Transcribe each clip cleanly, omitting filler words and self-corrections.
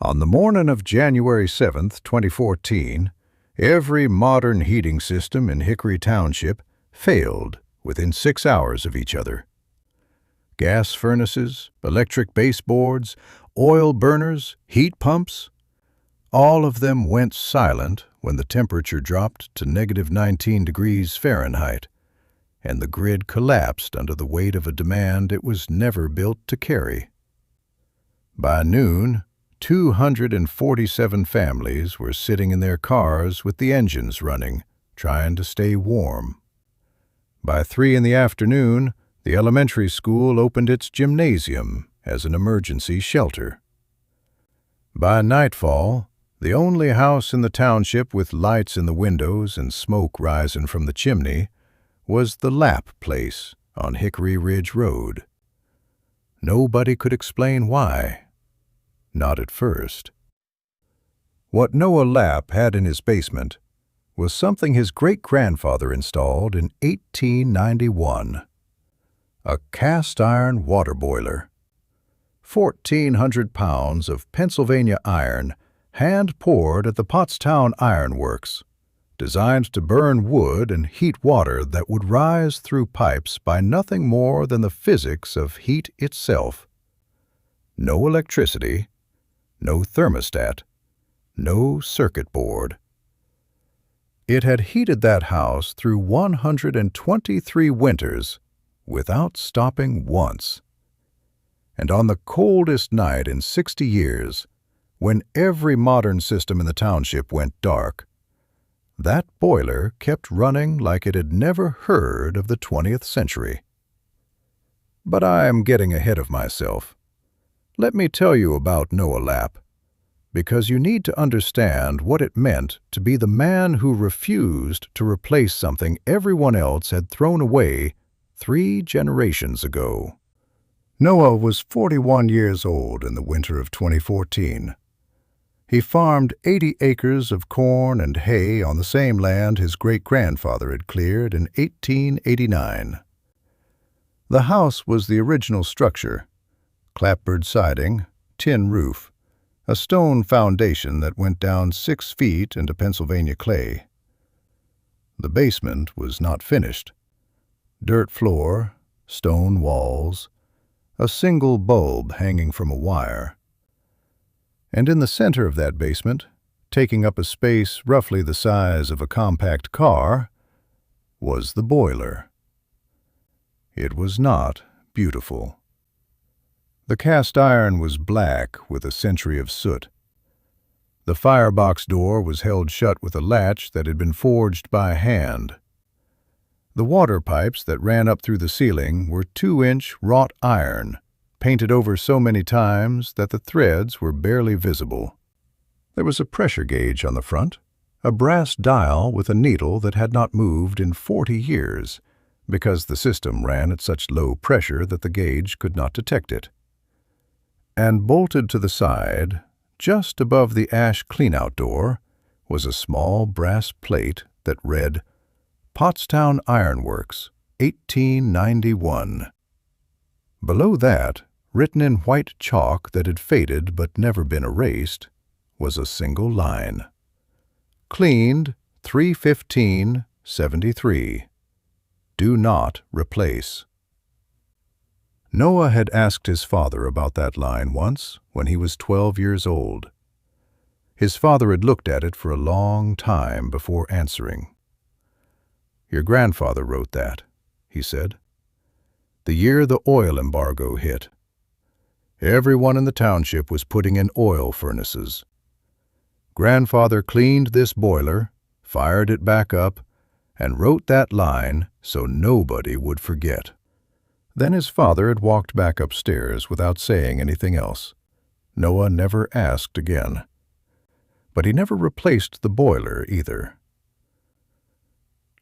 On the morning of January 7th, 2014, every modern heating system in Hickory Township failed within 6 hours of each other. Gas furnaces, electric baseboards, oil burners, heat pumps, all of them went silent when the temperature dropped to -19 degrees Fahrenheit, and the grid collapsed under the weight of a demand it was never built to carry. By noon, 247 families were sitting in their cars with the engines running, trying to stay warm. By 3 in the afternoon, the elementary school opened its gymnasium as an emergency shelter. By nightfall, the only house in the township with lights in the windows and smoke rising from the chimney was the Lapp place on Hickory Ridge Road. Nobody could explain why. Not at first. What Noah Lapp had in his basement was something his great-grandfather installed in 1891. A cast-iron water boiler. 1,400 pounds of Pennsylvania iron hand-poured at the Pottstown Iron Works, designed to burn wood and heat water that would rise through pipes by nothing more than the physics of heat itself. No electricity, no thermostat, no circuit board. It had heated that house through 123 winters without stopping once. And on the coldest night in 60 years, when every modern system in the township went dark, that boiler kept running like it had never heard of the 20th century. But I am getting ahead of myself. Let me tell you about Noah Lapp, because you need to understand what it meant to be the man who refused to replace something everyone else had thrown away 3 generations ago. Noah was 41 years old in the winter of 2014. He farmed 80 acres of corn and hay on the same land his great-grandfather had cleared in 1889. The house was the original structure: clapboard siding, tin roof, a stone foundation that went down 6 feet into Pennsylvania clay. The basement was not finished. Dirt floor, stone walls, a single bulb hanging from a wire. And in the center of that basement, taking up a space roughly the size of a compact car, was the boiler. It was not beautiful. The cast iron was black with a century of soot. The firebox door was held shut with a latch that had been forged by hand. The water pipes that ran up through the ceiling were 2-inch wrought iron, painted over so many times that the threads were barely visible. There was a pressure gauge on the front, a brass dial with a needle that had not moved in 40 years, because the system ran at such low pressure that the gauge could not detect it. And bolted to the side, just above the ash cleanout door, was a small brass plate that read, Pottstown Iron Works, 1891. Below that, written in white chalk that had faded but never been erased, was a single line. Cleaned 3/15/73. Do not replace. Noah had asked his father about that line once when he was 12 years old. His father had looked at it for a long time before answering. "Your grandfather wrote that," he said. "The year the oil embargo hit. Everyone in the township was putting in oil furnaces. Grandfather cleaned this boiler, fired it back up, and wrote that line so nobody would forget." Then his father had walked back upstairs without saying anything else. Noah never asked again. But he never replaced the boiler either.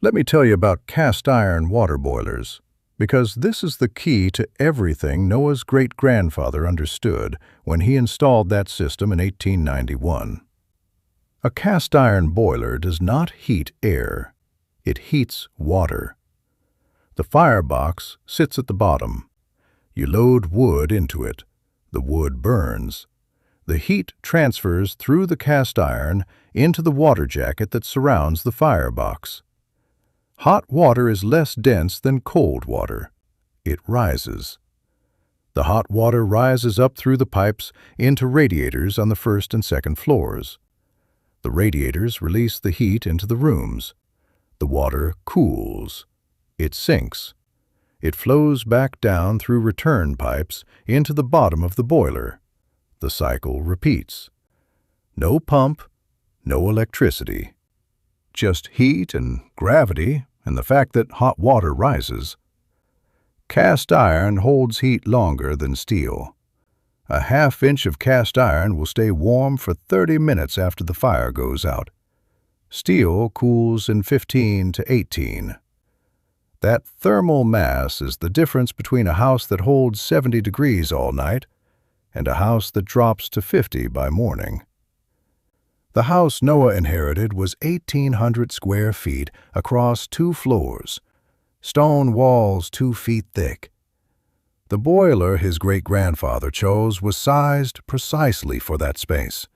Let me tell you about cast iron water boilers, because this is the key to everything Noah's great-grandfather understood when he installed that system in 1891. A cast iron boiler does not heat air. It heats water. The firebox sits at the bottom. You load wood into it. The wood burns. The heat transfers through the cast iron into the water jacket that surrounds the firebox. Hot water is less dense than cold water. It rises. The hot water rises up through the pipes into radiators on the first and second floors. The radiators release the heat into the rooms. The water cools. It sinks. It flows back down through return pipes into the bottom of the boiler. The cycle repeats. No pump, no electricity. Just heat and gravity and the fact that hot water rises. Cast iron holds heat longer than steel. A half-inch of cast iron will stay warm for 30 minutes after the fire goes out. Steel cools in 15 to 18. That thermal mass is the difference between a house that holds 70 degrees all night and a house that drops to 50 by morning. The house Noah inherited was 1,800 square feet across 2 floors, stone walls 2 feet thick. The boiler his great-grandfather chose was sized precisely for that space.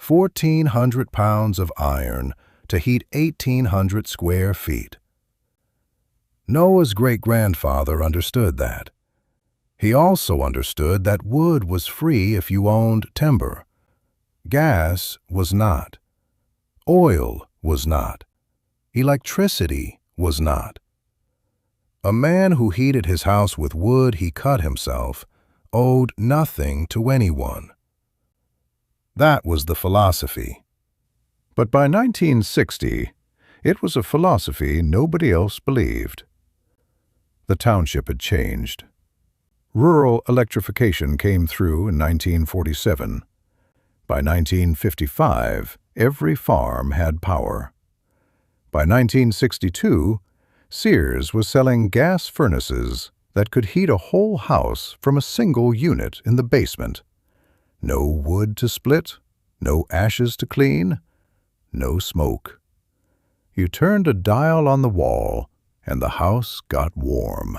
1,400 pounds of iron to heat 1,800 square feet. Noah's great-grandfather understood that. He also understood that wood was free if you owned timber. Gas was not. Oil was not. Electricity was not. A man who heated his house with wood he cut himself owed nothing to anyone. That was the philosophy. But by 1960, it was a philosophy nobody else believed. The township had changed. Rural electrification came through in 1947. By 1955, every farm had power. By 1962, Sears was selling gas furnaces that could heat a whole house from a single unit in the basement. No wood to split, no ashes to clean, no smoke. You turned a dial on the wall, and the house got warm.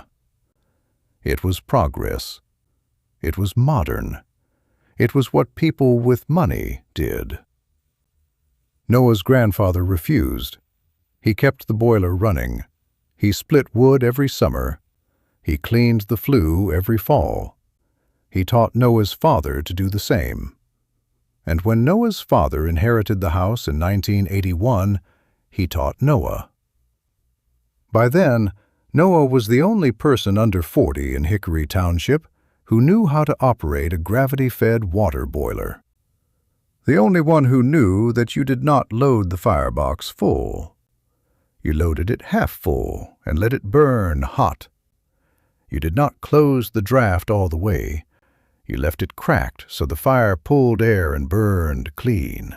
It was progress. It was modern. It was what people with money did. Noah's grandfather refused. He kept the boiler running. He split wood every summer. He cleaned the flue every fall. He taught Noah's father to do the same. And when Noah's father inherited the house in 1981, he taught Noah. By then, Noah was the only person under 40 in Hickory Township who knew how to operate a gravity-fed water boiler. The only one who knew that you did not load the firebox full. You loaded it half full and let it burn hot. You did not close the draft all the way. You left it cracked so the fire pulled air and burned clean.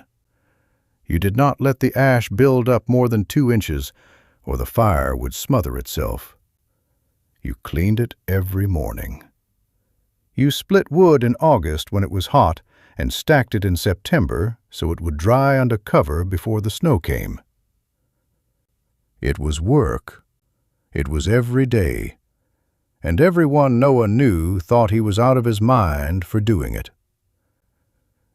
You did not let the ash build up more than 2 inches, or the fire would smother itself. You cleaned it every morning. You split wood in August when it was hot and stacked it in September so it would dry under cover before the snow came. It was work. It was every day. And everyone Noah knew thought he was out of his mind for doing it.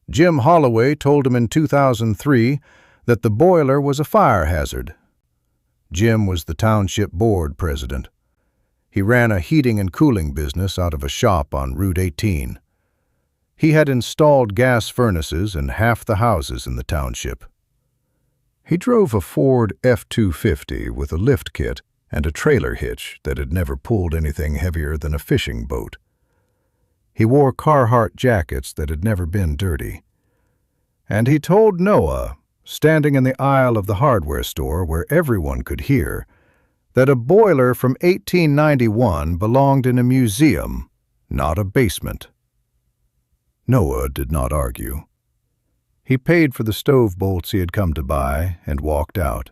Jim Holloway told him in 2003 that the boiler was a fire hazard. Jim was the township board president. He ran a heating and cooling business out of a shop on Route 18. He had installed gas furnaces in half the houses in the township. He drove a Ford F-250 with a lift kit and a trailer hitch that had never pulled anything heavier than a fishing boat. He wore Carhartt jackets that had never been dirty. And he told Noah, standing in the aisle of the hardware store where everyone could hear, that a boiler from 1891 belonged in a museum, not a basement. Noah did not argue. He paid for the stove bolts he had come to buy and walked out.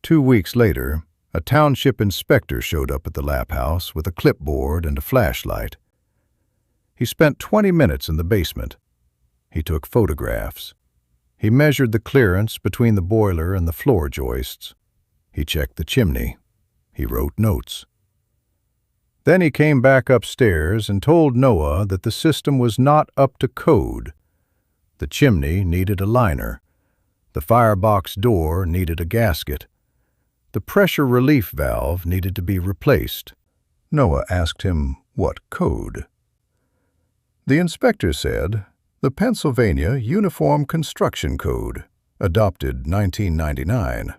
2 weeks later, a township inspector showed up at the Lapp house with a clipboard and a flashlight. He spent 20 minutes in the basement. He took photographs. He measured the clearance between the boiler and the floor joists. He checked the chimney. He wrote notes. Then he came back upstairs and told Noah that the system was not up to code. The chimney needed a liner. The firebox door needed a gasket. The pressure relief valve needed to be replaced. Noah asked him what code. The inspector said, "The Pennsylvania Uniform Construction Code, adopted 1999.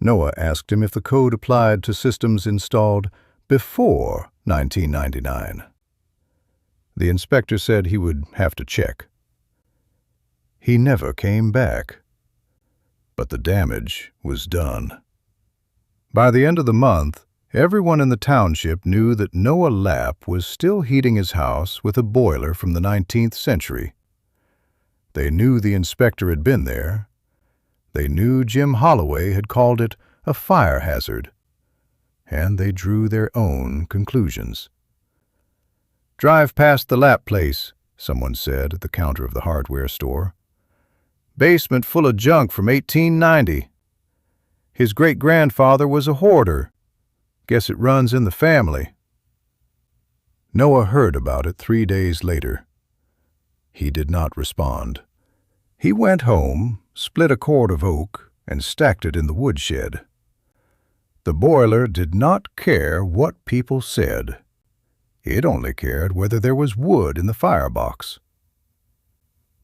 Noah asked him if the code applied to systems installed before 1999. The inspector said he would have to check. He never came back. But the damage was done. By the end of the month, everyone in the township knew that Noah Lapp was still heating his house with a boiler from the 19th century. They knew the inspector had been there. They knew Jim Holloway had called it a fire hazard. And they drew their own conclusions. "Drive past the Lapp place," someone said at the counter of the hardware store. "Basement full of junk from 1890. His great-grandfather was a hoarder. Guess it runs in the family." Noah heard about it 3 days later. He did not respond. He went home, split a cord of oak, and stacked it in the woodshed. The boiler did not care what people said. It only cared whether there was wood in the firebox.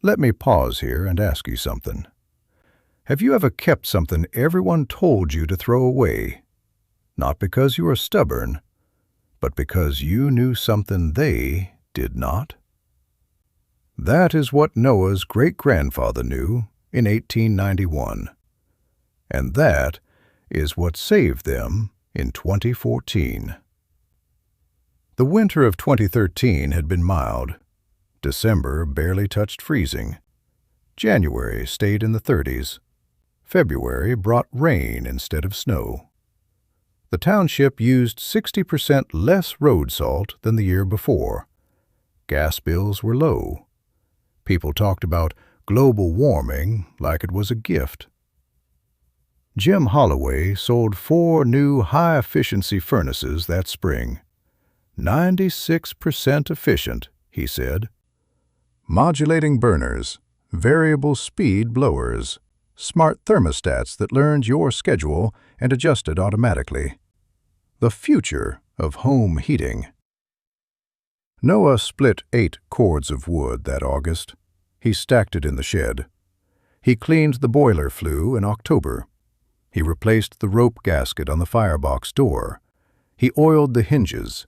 Let me pause here and ask you something. Have you ever kept something everyone told you to throw away? Not because you are stubborn, but because you knew something they did not? That is what Noah's great-grandfather knew in 1891. And that is what saved them in 2014. The winter of 2013 had been mild. December barely touched freezing. January stayed in the 30s. February brought rain instead of snow. The township used 60% less road salt than the year before. Gas bills were low. People talked about global warming like it was a gift. Jim Holloway sold 4 new high-efficiency furnaces that spring. 96% efficient, he said. Modulating burners, variable speed blowers, smart thermostats that learned your schedule and adjusted automatically. The future of home heating. Noah split 8 cords of wood that August. He stacked it in the shed. He cleaned the boiler flue in October. He replaced the rope gasket on the firebox door. He oiled the hinges.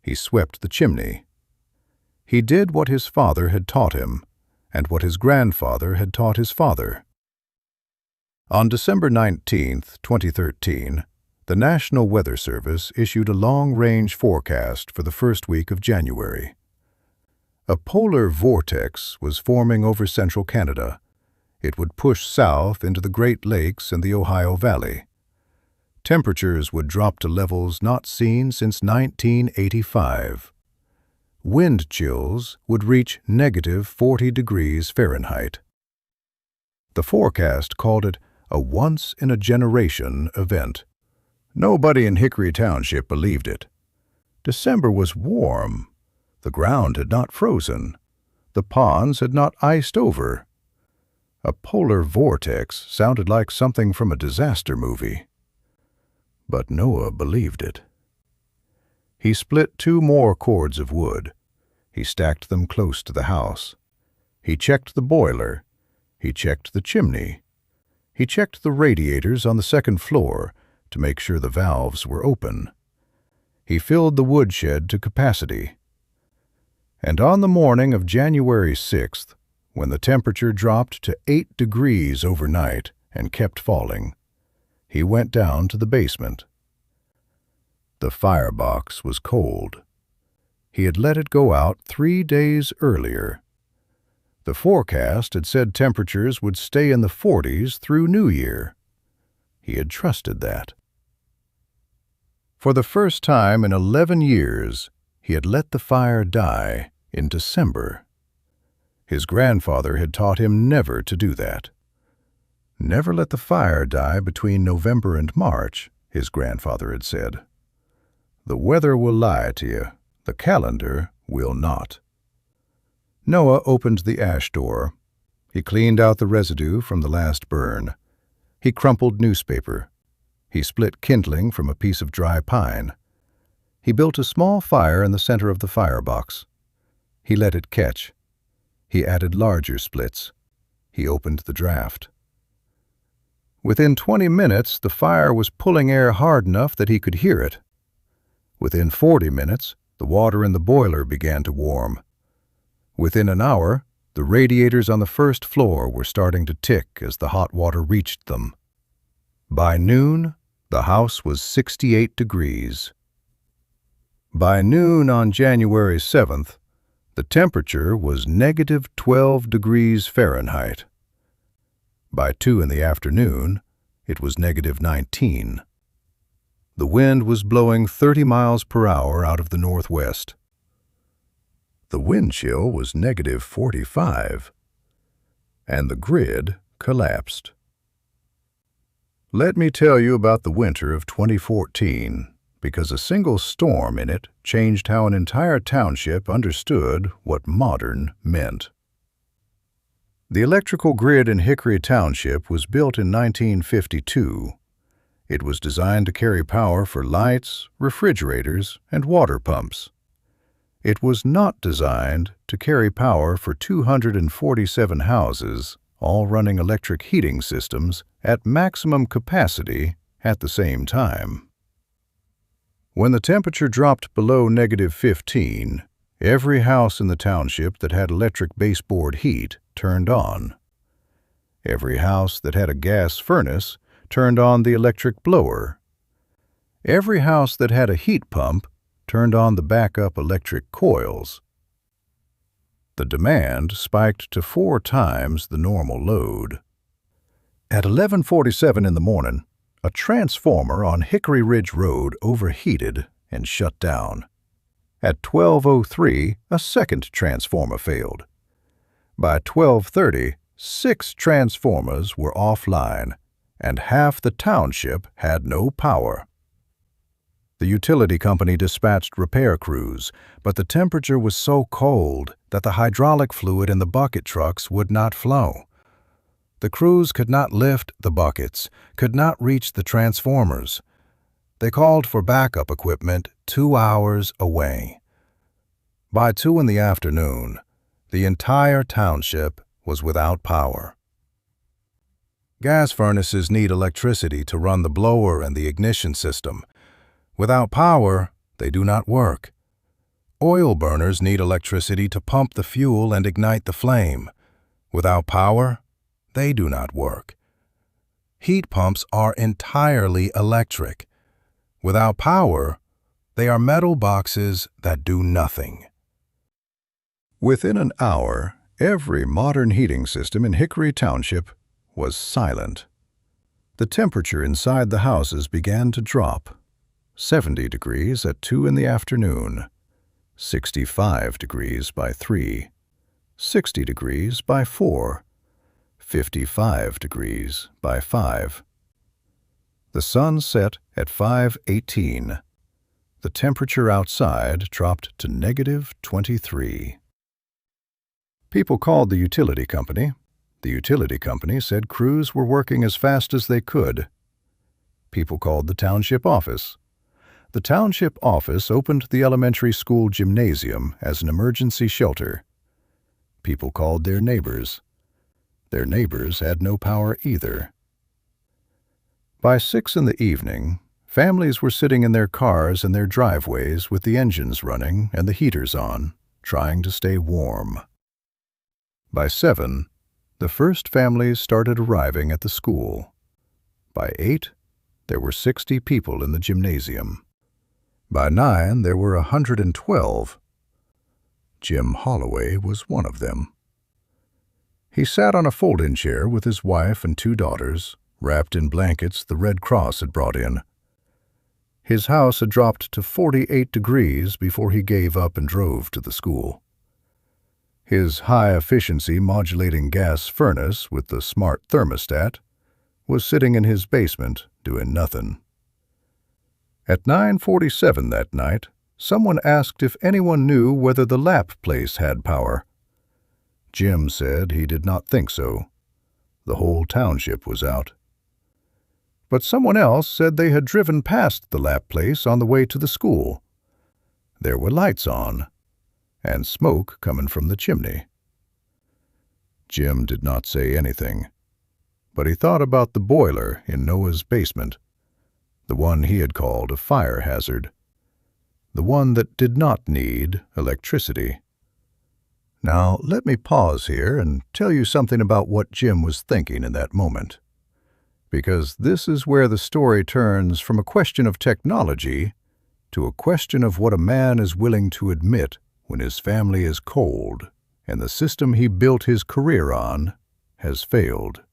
He swept the chimney. He did what his father had taught him, and what his grandfather had taught his father. On December 19, 2013, the National Weather Service issued a long-range forecast for the first week of January. A polar vortex was forming over central Canada. It would push south into the Great Lakes and the Ohio Valley. Temperatures would drop to levels not seen since 1985. Wind chills would reach negative 40 degrees Fahrenheit. The forecast called it a once-in-a-generation event. Nobody in Hickory Township believed it. December was warm. The ground had not frozen. The ponds had not iced over. A polar vortex sounded like something from a disaster movie. But Noah believed it. He split 2 more cords of wood. He stacked them close to the house. He checked the boiler. He checked the chimney. He checked the radiators on the second floor to make sure the valves were open. He filled the woodshed to capacity. And on the morning of January 6th, when the temperature dropped to 8 degrees overnight and kept falling, he went down to the basement. The firebox was cold. He had let it go out 3 days earlier. The forecast had said temperatures would stay in the 40s through New Year. He had trusted that. For the first time in 11 years, he had let the fire die in December. His grandfather had taught him never to do that. Never let the fire die between November and March, his grandfather had said. The weather will lie to you. The calendar will not. Noah opened the ash door. He cleaned out the residue from the last burn. He crumpled newspaper. He split kindling from a piece of dry pine. He built a small fire in the center of the firebox. He let it catch. He added larger splits. He opened the draft. Within 20 minutes, the fire was pulling air hard enough that he could hear it. Within 40 minutes, the water in the boiler began to warm. Within an hour, the radiators on the first floor were starting to tick as the hot water reached them. By noon, the house was 68 degrees. By noon on January 7th, the temperature was -12 degrees Fahrenheit. By 2 in the afternoon, it was -19. The wind was blowing 30 miles per hour out of the northwest. The wind chill was -45, and the grid collapsed. Let me tell you about the winter of 2014, because a single storm in it changed how an entire township understood what modern meant. The electrical grid in Hickory Township was built in 1952. It was designed to carry power for lights, refrigerators, and water pumps. It was not designed to carry power for 247 houses, all running electric heating systems at maximum capacity at the same time. When the temperature dropped below -15, every house in the township that had electric baseboard heat turned on. Every house that had a gas furnace turned on the electric blower. Every house that had a heat pump turned on the backup electric coils. The demand spiked to 4 times the normal load. At 11:47 in the morning, a transformer on Hickory Ridge Road overheated and shut down. At 12:03, a second transformer failed. By 12:30, 6 transformers were offline, and half the township had no power. The utility company dispatched repair crews, but the temperature was so cold that the hydraulic fluid in the bucket trucks would not flow. The crews could not lift the buckets, could not reach the transformers. They called for backup equipment 2 hours away. By 2 in the afternoon, the entire township was without power. Gas furnaces need electricity to run the blower and the ignition system. Without power, they do not work. Oil burners need electricity to pump the fuel and ignite the flame. Without power, they do not work. Heat pumps are entirely electric. Without power, they are metal boxes that do nothing. Within an hour, every modern heating system in Hickory Township was silent. The temperature inside the houses began to drop. 70 degrees at 2 in the afternoon, 65 degrees by 3, 60 degrees by 4, 55 degrees by 5. The sun set at 5:18. The temperature outside dropped to -23. People called the utility company. The utility company said crews were working as fast as they could. People called the township office. The township office opened the elementary school gymnasium as an emergency shelter. People called their neighbors. Their neighbors had no power either. By 6 in the evening, families were sitting in their cars in their driveways with the engines running and the heaters on, trying to stay warm. By 7, the first families started arriving at the school. By 8, there were 60 people in the gymnasium. By 9, there were 112. Jim Holloway was one of them. He sat on a fold-in chair with his wife and 2 daughters, wrapped in blankets the Red Cross had brought in. His house had dropped to 48 degrees before he gave up and drove to the school. His high-efficiency modulating gas furnace with the smart thermostat was sitting in his basement doing nothing. At 9:47 that night, someone asked if anyone knew whether the Lapp place had power. Jim said he did not think so. The whole township was out. But someone else said they had driven past the Lapp place on the way to the school. There were lights on, and smoke coming from the chimney. Jim did not say anything, but he thought about the boiler in Noah's basement, the one he had called a fire hazard, the one that did not need electricity. Now, let me pause here and tell you something about what Jim was thinking in that moment, because this is where the story turns from a question of technology to a question of what a man is willing to admit when his family is cold and the system he built his career on has failed.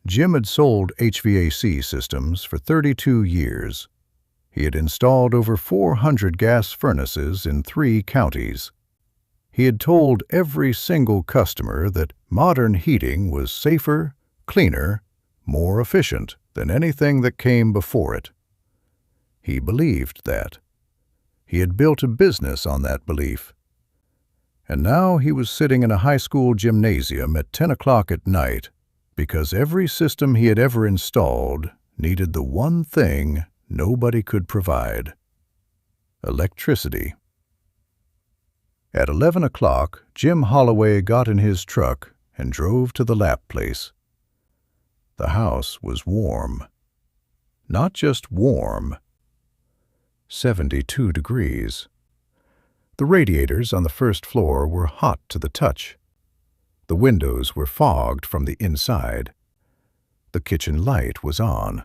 Jim had sold HVAC systems for 32 years. He had installed over 400 gas furnaces in 3 counties. He had told every single customer that modern heating was safer, cleaner, more efficient than anything that came before it. He believed that. He had built a business on that belief. And now he was sitting in a high school gymnasium at 10 o'clock at night because every system he had ever installed needed the one thing nobody could provide: electricity. At 11 o'clock, Jim Holloway got in his truck and drove to the Lapp place. The house was warm. Not just warm. 72 degrees. The radiators on the first floor were hot to the touch. The windows were fogged from the inside. The kitchen light was on.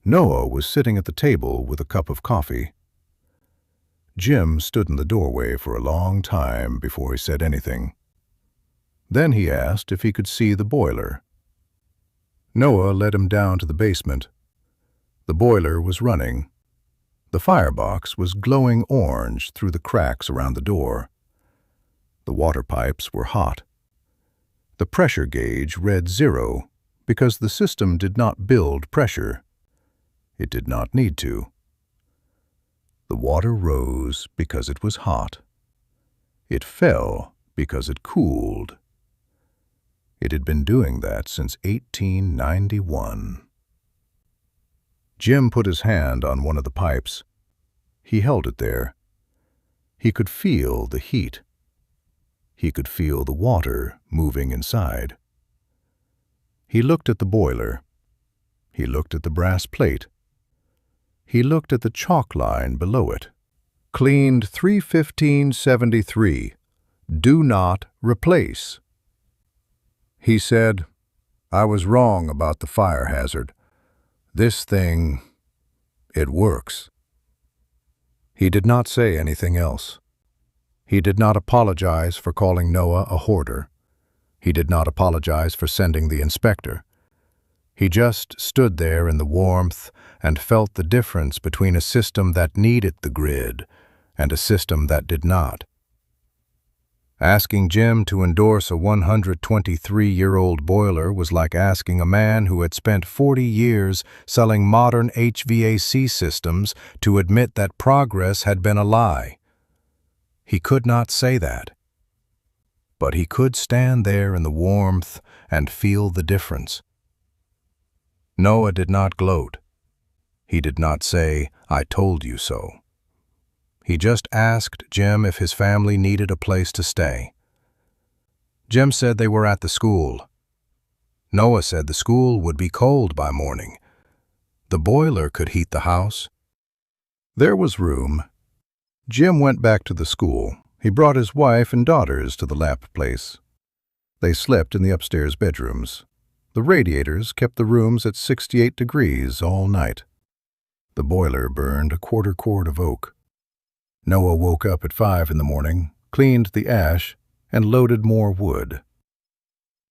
Noah was sitting at the table with a cup of coffee. Jim stood in the doorway for a long time before he said anything. Then he asked if he could see the boiler. Noah led him down to the basement. The boiler was running. The firebox was glowing orange through the cracks around the door. The water pipes were hot. The pressure gauge read 0 because the system did not build pressure. It did not need to. The water rose because it was hot. It fell because it cooled. It had been doing that since 1891. Jim put his hand on one of the pipes. He held it there. He could feel the heat. He could feel the water moving inside. He looked at the boiler. He looked at the brass plate. He looked at the chalk line below it. Cleaned 31573. Do not replace. He said, "I was wrong about the fire hazard. This thing, it works." He did not say anything else. He did not apologize for calling Noah a hoarder. He did not apologize for sending the inspector. He just stood there in the warmth and felt the difference between a system that needed the grid and a system that did not. Asking Jim to endorse a 123-year-old boiler was like asking a man who had spent 40 years selling modern HVAC systems to admit that progress had been a lie. He could not say that. But he could stand there in the warmth and feel the difference. Noah did not gloat. He did not say, "I told you so." He just asked Jim if his family needed a place to stay. Jim said they were at the school. Noah said the school would be cold by morning. The boiler could heat the house. There was room. Jim went back to the school. He brought his wife and daughters to the Lapp place. They slept in the upstairs bedrooms. The radiators kept the rooms at 68 degrees all night. The boiler burned a quarter cord of oak. Noah woke up at 5 in the morning, cleaned the ash, and loaded more wood.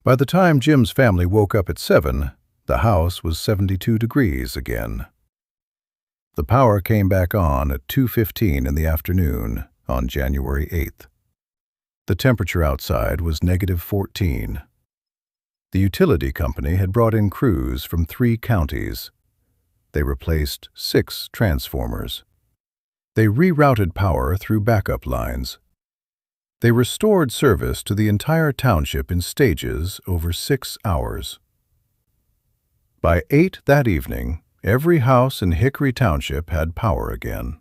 By the time Jim's family woke up at 7, the house was 72 degrees again. The power came back on at 2:15 in the afternoon on January 8th. The temperature outside was -14. The utility company had brought in crews from 3 counties. They replaced 6 transformers. They rerouted power through backup lines. They restored service to the entire township in stages over 6 hours. By 8 that evening, every house in Hickory Township had power again.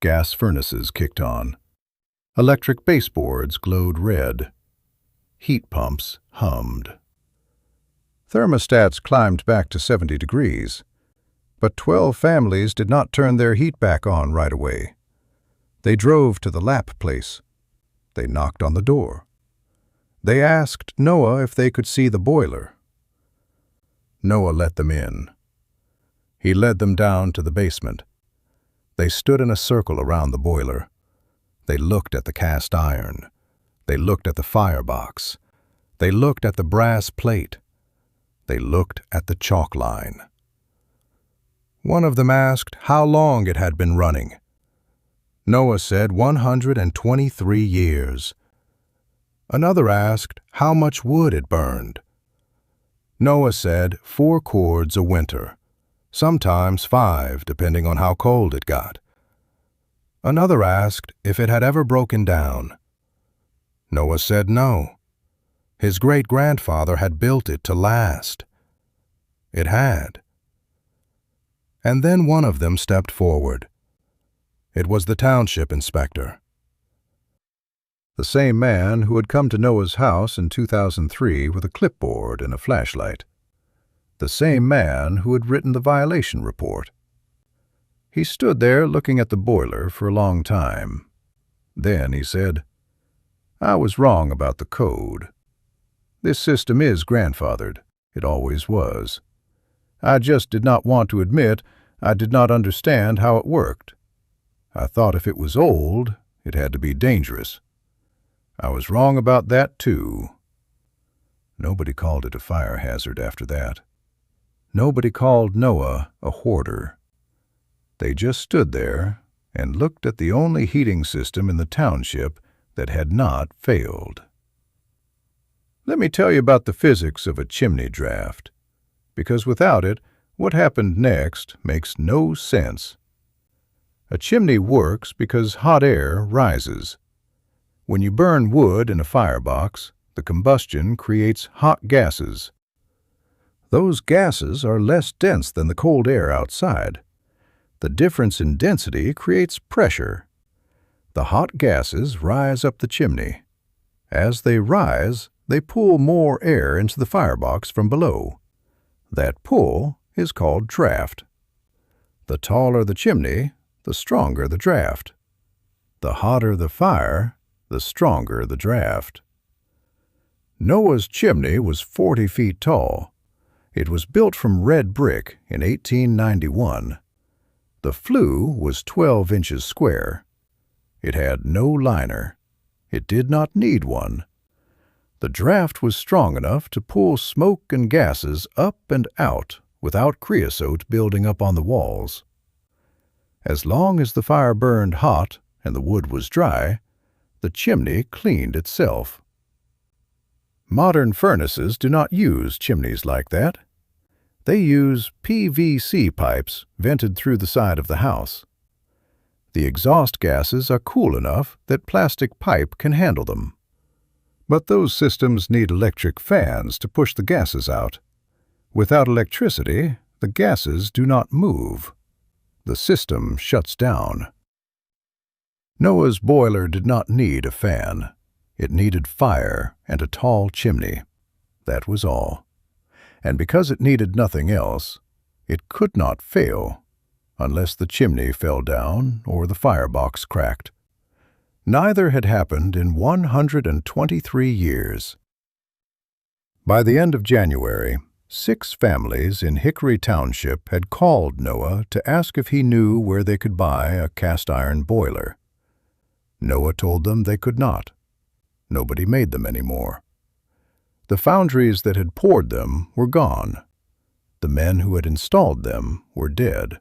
Gas furnaces kicked on. Electric baseboards glowed red. Heat pumps hummed. Thermostats climbed back to 70 degrees, but 12 families did not turn their heat back on right away. They drove to the Lapp place. They knocked on the door. They asked Noah if they could see the boiler. Noah let them in. He led them down to the basement. They stood in a circle around the boiler. They looked at the cast iron. They looked at the firebox. They looked at the brass plate. They looked at the chalk line. One of them asked how long it had been running. Noah said 123 years. Another asked how much wood it burned. Noah said 4 cords a winter, sometimes 5, depending on how cold it got. Another asked if it had ever broken down. Noah said no. His great-grandfather had built it to last. It had. And then one of them stepped forward. It was the township inspector. The same man who had come to Noah's house in 2003 with a clipboard and a flashlight. The same man who had written the violation report. He stood there looking at the boiler for a long time. Then he said, "I was wrong about the code. This system is grandfathered. It always was. I just did not want to admit I did not understand how it worked. I thought if it was old, it had to be dangerous. I was wrong about that, too." Nobody called it a fire hazard after that. Nobody called Noah a hoarder. They just stood there and looked at the only heating system in the township that had not failed. Let me tell you about the physics of a chimney draft, because without it, what happened next makes no sense. A chimney works because hot air rises. When you burn wood in a firebox, the combustion creates hot gases. Those gases are less dense than the cold air outside. The difference in density creates pressure. The hot gases rise up the chimney. As they rise, they pull more air into the firebox from below. That pull is called draft. The taller the chimney, the stronger the draft. The hotter the fire, the stronger the draft. Noah's chimney was 40 feet tall. It was built from red brick in 1891. The flue was 12 inches square. It had no liner. It did not need one. The draft was strong enough to pull smoke and gases up and out without creosote building up on the walls. As long as the fire burned hot and the wood was dry, the chimney cleaned itself. Modern furnaces do not use chimneys like that. They use PVC pipes vented through the side of the house. The exhaust gases are cool enough that plastic pipe can handle them. But those systems need electric fans to push the gases out. Without electricity, the gases do not move. The system shuts down. Noah's boiler did not need a fan. It needed fire and a tall chimney. That was all. And because it needed nothing else, it could not fail, unless the chimney fell down or the firebox cracked. Neither had happened in 123 years. By the end of January, 6 families in Hickory Township had called Noah to ask if he knew where they could buy a cast-iron boiler. Noah told them they could not. Nobody made them anymore. The foundries that had poured them were gone. The men who had installed them were dead.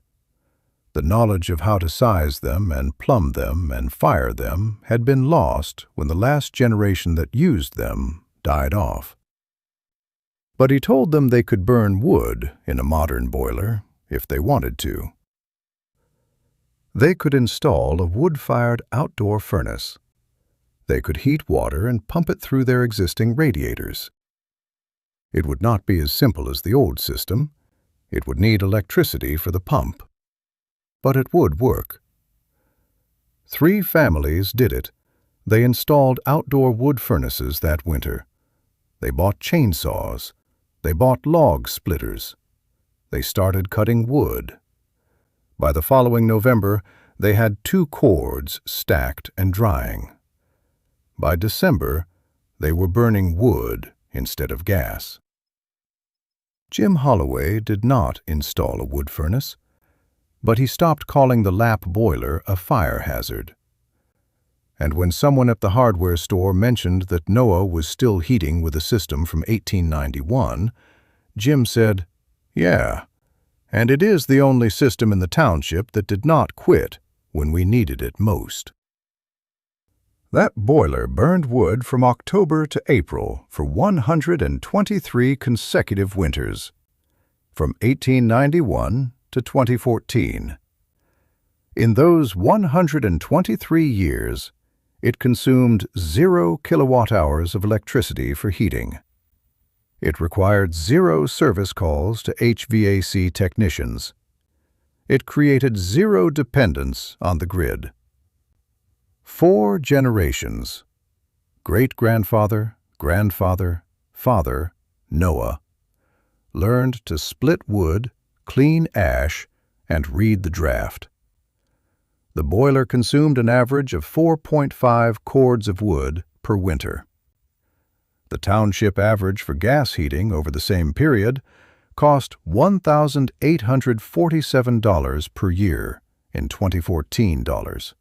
The knowledge of how to size them and plumb them and fire them had been lost when the last generation that used them died off. But he told them they could burn wood in a modern boiler if they wanted to. They could install a wood-fired outdoor furnace. They could heat water and pump it through their existing radiators. It would not be as simple as the old system. It would need electricity for the pump. But it would work. 3 families did it. They installed outdoor wood furnaces that winter. They bought chainsaws. They bought log splitters. They started cutting wood. By the following November, they had 2 cords stacked and drying. By December, they were burning wood instead of gas. Jim Holloway did not install a wood furnace, but he stopped calling the Lapp boiler a fire hazard. And when someone at the hardware store mentioned that Noah was still heating with a system from 1891, Jim said, "Yeah, and it is the only system in the township that did not quit when we needed it most." That boiler burned wood from October to April for 123 consecutive winters, from 1891 to 2014. In those 123 years, it consumed 0 kilowatt-hours of electricity for heating. It required 0 service calls to HVAC technicians. It created 0 dependence on the grid. 4 generations, great-grandfather, grandfather, father, Noah, learned to split wood, clean ash, and read the draft. The boiler consumed an average of 4.5 cords of wood per winter. The township average for gas heating over the same period cost $1,847 per year in 2014 dollars.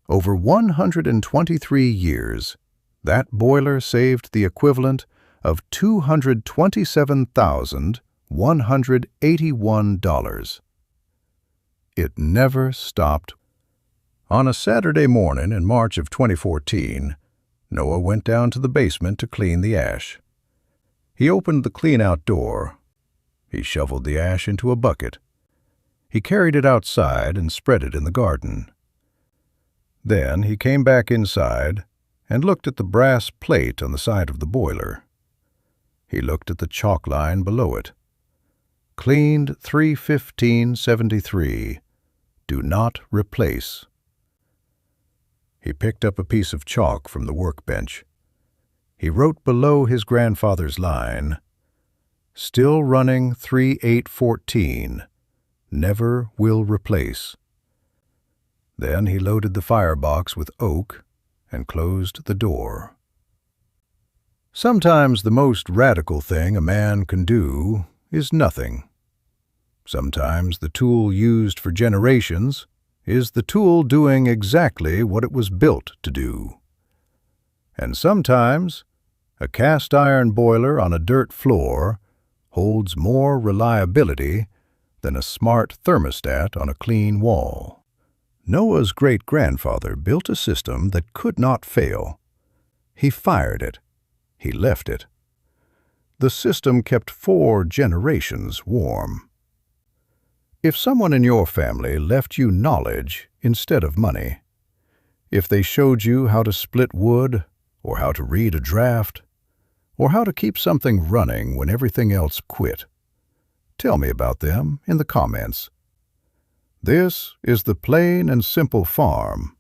Over 123 years, that boiler saved the equivalent of $227,181. It never stopped. On a Saturday morning in March of 2014, Noah went down to the basement to clean the ash. He opened the clean-out door. He shoveled the ash into a bucket. He carried it outside and spread it in the garden. Then he came back inside and looked at the brass plate on the side of the boiler. He looked at the chalk line below it. Cleaned 3/15/73. Do not replace. He picked up a piece of chalk from the workbench. He wrote below his grandfather's line, "Still running 3814. Never will replace." Then he loaded the firebox with oak and closed the door. Sometimes the most radical thing a man can do is nothing. Sometimes the tool used for generations is the tool doing exactly what it was built to do. And sometimes a cast-iron boiler on a dirt floor holds more reliability than a smart thermostat on a clean wall. Noah's great-grandfather built a system that could not fail. He fired it. He left it. The system kept 4 generations warm. If someone in your family left you knowledge instead of money, if they showed you how to split wood, or how to read a draft, or how to keep something running when everything else quit, tell me about them in the comments. This is the Plain and Simple Farm